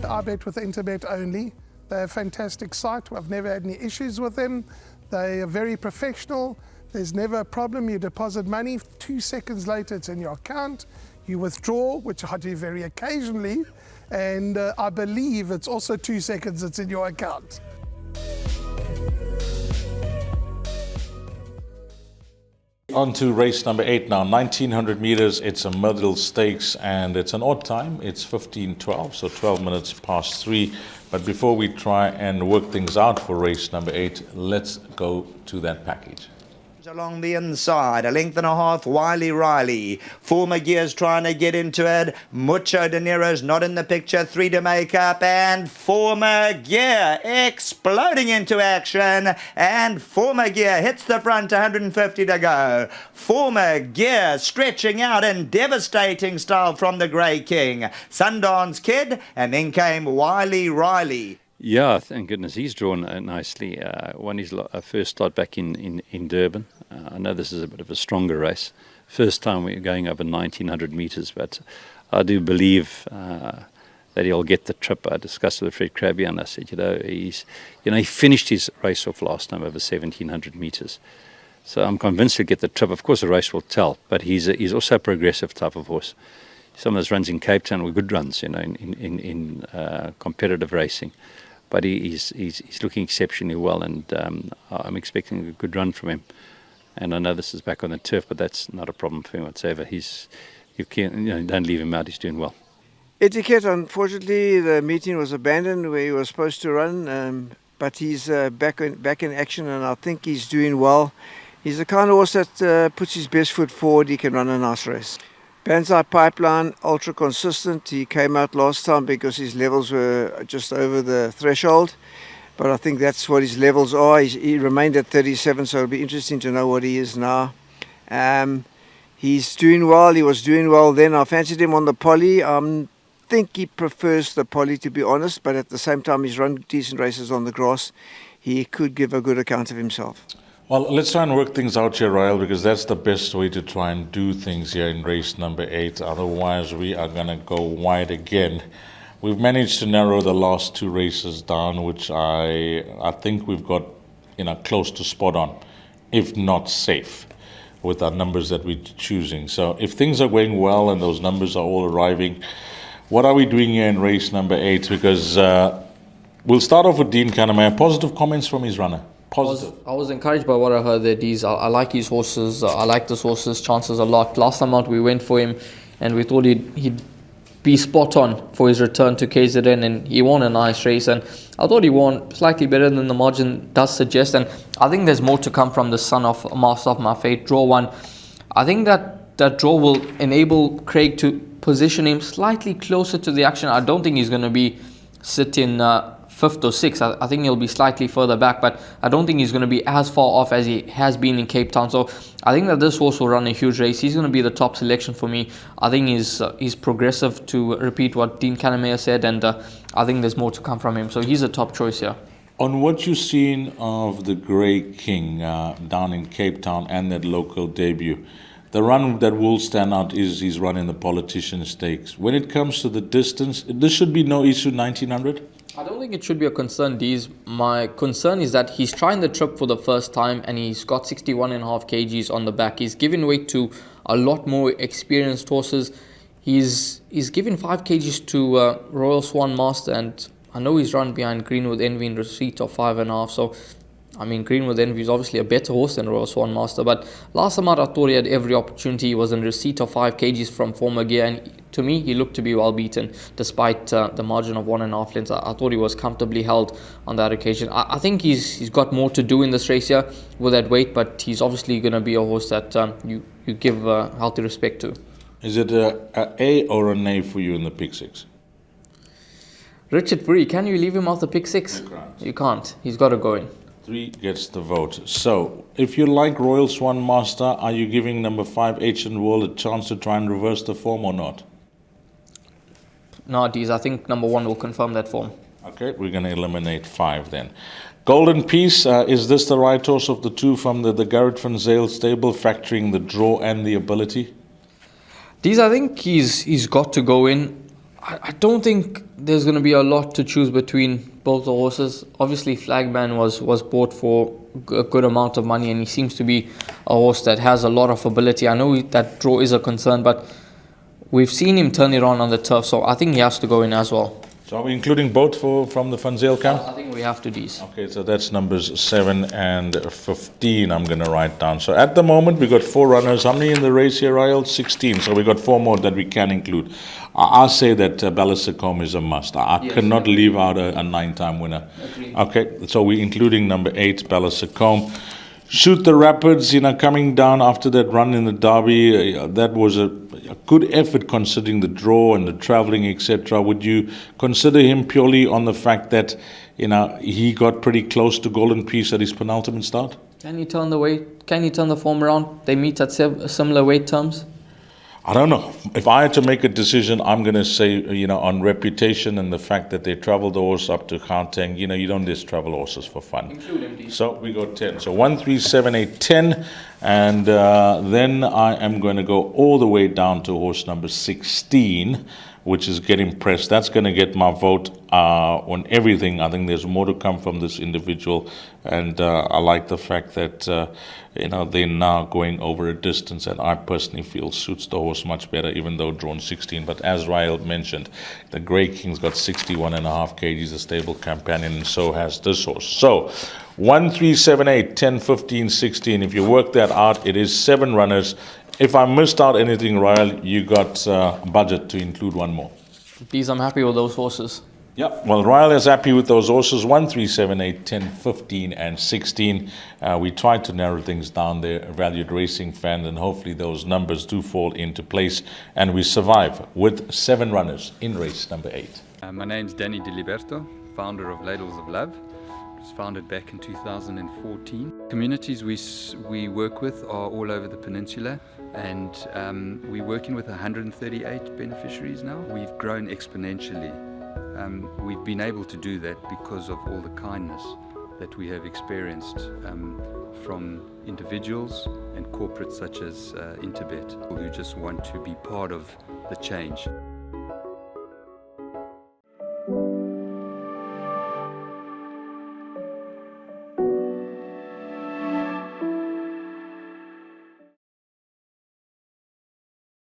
I bet with Interbet only. They're a fantastic site. I've never had any issues with them. They are very professional. There's never a problem. You deposit money, 2 seconds later it's in your account. You withdraw, which I do very occasionally, and I believe it's also 2 seconds it's in your account. On to race number 8 now, 1900 meters. It's a middle stakes and it's an odd time. It's 15:12, so 12 minutes past 3. But before we try and work things out for race number 8, let's go to that package. Along the inside, a length and a half, Wiley Riley. Former Gear's trying to get into it. Mucho De Niro's not in the picture. 3 to make up, and Former Gear exploding into action. And Former Gear hits the front, 150 to go. Former Gear stretching out in devastating style from the Grey King. Sundance Kid, and then came Wiley Riley. Yeah, thank goodness he's drawn nicely. Won his first start back in Durban. I know this is a bit of a stronger race. First time we're going over 1900 meters, but I do believe that he'll get the trip. I discussed with Fred Krabby and I said, he finished his race off last time over 1700 meters. So I'm convinced he'll get the trip. Of course, the race will tell, but he's also a progressive type of horse. Some of those runs in Cape Town were good runs, in competitive racing. But he's looking exceptionally well, and I'm expecting a good run from him. And I know this is back on the turf, but that's not a problem for him whatsoever. Don't leave him out. He's doing well. Etiquette, unfortunately, the meeting was abandoned where he was supposed to run, but he's back in action, and I think he's doing well. He's the kind of horse that puts his best foot forward. He can run a nice race. Banzai Pipeline, ultra consistent. He came out last time because his levels were just over the threshold. But I think that's what his levels are. He remained at 37, so it'll be interesting to know what he is now. He's doing well. He was doing well then. I fancied him on the poly. I think he prefers the poly, to be honest. But at the same time, he's run decent races on the grass. He could give a good account of himself. Well, let's try and work things out here, Royal, because that's the best way to try and do things here in race number 8. Otherwise, we are going to go wide again. We've managed to narrow the last 2 races down, which I think we've got close to spot on, if not safe, with our numbers that we're choosing. So if things are going well and those numbers are all arriving, what are we doing here in race number 8? Because we'll start off with Dean Kannemeyer. Positive comments from his runner. Positive. I was encouraged by what I heard there, Dees. I like his horses. I like this horse's chances a lot. Last time out we went for him and we thought he'd be spot on for his return to KZN, and he won a nice race, and I thought he won slightly better than the margin does suggest, and I think there's more to come from the son of Master of My Fate, draw 1. I think that draw will enable Craig to position him slightly closer to the action. I don't think he's going to be sitting 5th or 6th. I think he'll be slightly further back, but I don't think he's going to be as far off as he has been in Cape Town. So I think that this horse will run a huge race. He's going to be the top selection for me. I think he's progressive, to repeat what Dean Kannemeyer said, and I think there's more to come from him. So he's a top choice here. On what you've seen of the Grey King down in Cape Town and that local debut, the run that will stand out is his run in the Politician Stakes. When it comes to the distance, this should be no issue, 1900? I don't think it should be a concern, Dees. My concern is that he's trying the trip for the first time and he's got 61.5 kgs on the back. He's given weight to a lot more experienced horses. He's given 5 kgs to Royal Swan Master, and I know he's run behind Greenwood Envy in receipt of 5.5. So, I mean, Greenwood Envy is obviously a better horse than Royal Swan Master, but last time out I thought he had every opportunity. He was in receipt of 5 kgs from Former Gear, and to me he looked to be well beaten despite the margin of 1.5 lengths. I thought he was comfortably held on that occasion. I think he's got more to do in this race here with that weight, but he's obviously going to be a horse that you give healthy respect to. Is it a or a nay for you in the pick 6? Richard Fourie, can you leave him off the pick 6? You can't. He's got to go in. 3 gets the vote. So, if you like Royal Swan Master, are you giving number 5 Ancient World a chance to try and reverse the form or not? No, Dees, I think number 1 will confirm that form. Okay, we're going to eliminate 5 then. Golden Peace, is this the right horse of the 2 from the Garrett van Zyl stable, factoring the draw and the ability? Dees, I think he's got to go in. I don't think there's going to be a lot to choose between both the horses. Obviously, Flagman was bought for a good amount of money, and he seems to be a horse that has a lot of ability. I know that draw is a concern, but we've seen him turn it on the turf, so I think he has to go in as well. So are we including both from the Van Zyl camp? I think we have to these. Okay, so that's numbers 7 and 15 I'm going to write down. So at the moment, we got 4 runners. How many in the race here, Ryle? 16. So we got 4 more that we can include. I'll say that Ballasacombe is a must. I cannot leave out a 9-time winner. Agreed. Okay, so we're including number 8, Ballasacombe. Shoot the Rapids, coming down after that run in the Derby, that was a good effort considering the draw and the travelling, etc. Would you consider him purely on the fact that, he got pretty close to Golden Peace at his penultimate start? Can he turn the weight? Can he turn the form around? They meet at similar weight terms. I don't know. If I had to make a decision, I'm going to say, on reputation and the fact that they traveled the horse up to Gauteng, you don't just travel horses for fun. Including these. So we got 10. So 1, 3, 7, 8, 10. And then I am going to go all the way down to horse number 16, which is Getting Pressed. That's going to get my vote on everything. I think there's more to come from this individual. And I like the fact that, they're now going over a distance that I personally feel suits the horse much better, even though drawn 16. But as Ryle mentioned, the Grey King's got 61.5 kgs, a stable companion, and so has this horse. So 1, 3, 7, 8, 10, 15, 16. If you work that out, it is 7 runners. If I missed out anything, Ryle, you got budget to include one more. These, I'm happy with those horses. Yeah, well, Ryle is happy with those horses, 1, 3, 7, 8, 10, 15, and 16. We tried to narrow things down there, a valued racing fan, and hopefully those numbers do fall into place, and we survive with 7 runners in race number 8. My name's Danny Diliberto, founder of Ladles of Love. It was founded back in 2014. Communities we work with are all over the peninsula, and we're working with 138 beneficiaries now. We've grown exponentially. We've been able to do that because of all the kindness that we have experienced from individuals and corporates such as Interbet, who just want to be part of the change.